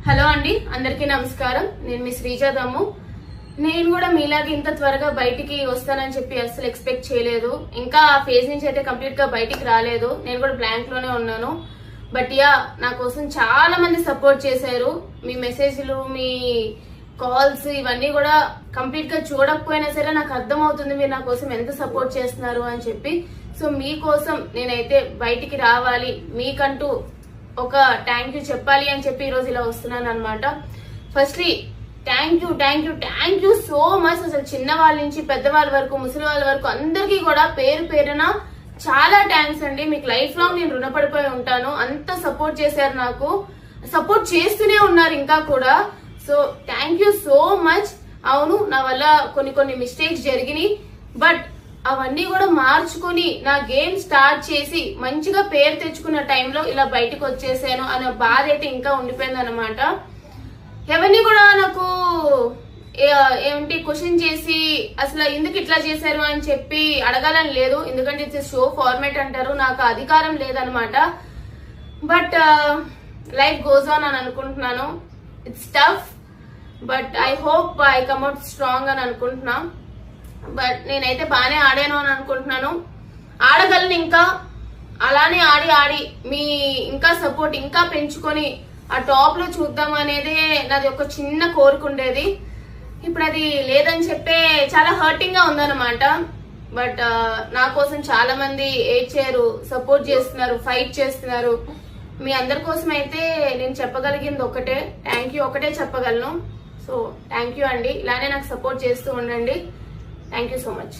Hello అండి, అందరికీ నమస్కారం. నేను మీ శ్రీజాదమ్ము. నేను కూడా మీలాగే ఇంత త్వరగా బయటికి వస్తానని చెప్పి అసలు ఎక్స్పెక్ట్ చేయలేదు. ఇంకా ఆ ఫేజ్ నుంచి అయితే కంప్లీట్ గా బయటికి రాలేదు. నేను కూడా బ్లాంక్ లోనే ఉన్నాను. బట్ యా, నా కోసం చాలా మంది సపోర్ట్ చేశారు. మీ మెసేజ్లు, మీ కాల్స్ ఇవన్నీ కూడా కంప్లీట్ గా చూడకపోయినా సరే నాకు అర్థమవుతుంది మీరు నా కోసం ఎంత సపోర్ట్ చేస్తున్నారు అని చెప్పి. సో మీకోసం నేనైతే బయటికి రావాలి, మీకంటూ ఒక థ్యాంక్ యూ చెప్పాలి అని చెప్పి ఈరోజు ఇలా వస్తున్నాను అనమాట. Firstly thank you so much. అసలు చిన్న వాళ్ళ నుంచి పెద్దవాళ్ళ వరకు, ముసలి వాళ్ళ వరకు అందరికీ కూడా పేరు పేరున చాలా థ్యాంక్స్ అండి. మీకు లైఫ్ లాంగ్ నేను రుణపడిపోయి ఉంటాను. అంత సపోర్ట్ చేశారు, నాకు సపోర్ట్ చేస్తూనే ఉన్నారు ఇంకా కూడా. So thank you so much. అవును, నా వల్ల కొన్ని మిస్టేక్స్ జరిగినాయి, బట్ అవన్నీ కూడా మార్చుకుని నా గేమ్ స్టార్ట్ చేసి మంచిగా పేరు తెచ్చుకున్న టైంలో ఇలా బయటకు వచ్చేసాను అనే బాధ అయితే ఇంకా ఉండిపోయింది అనమాట. ఎవరిని కూడా నాకు ఏమిటి క్వశ్చన్ చేసి అసలు ఎందుకు ఇట్లా చేశారు అని చెప్పి అడగాలని లేదు. ఎందుకంటే ఇట్స్ షో ఫార్మేట్ అంటారు, నాకు అధికారం లేదనమాట. బట్ లైఫ్ గోస్ ఆన్ అని అనుకుంటున్నాను. It's tough, but I hope I come out strong అని అనుకుంటున్నా. బట్ నేనైతే బాగానే ఆడాను అని అనుకుంటున్నాను. ఆడగలను ఇంకా. అలానే ఆడి మీ ఇంకా సపోర్ట్ ఇంకా పెంచుకొని ఆ టాప్ లో చూద్దాం అనేది నాది ఒక చిన్న కోరిక ఉండేది. ఇప్పుడు అది లేదని చెప్పే చాలా హర్టింగ్ గా ఉందన్నమాట. బట్ నా కోసం చాలా మంది ఏడ్చారు, సపోర్ట్ చేస్తున్నారు, ఫైట్ చేస్తున్నారు. మీ అందరి కోసం అయితే నేను చెప్పగలిగింది ఒకటే థ్యాంక్ యూ, ఒకటే చెప్పగలను. సో థ్యాంక్ యూ అండి. ఇలానే నాకు సపోర్ట్ చేస్తూ ఉండండి. Thank you so much.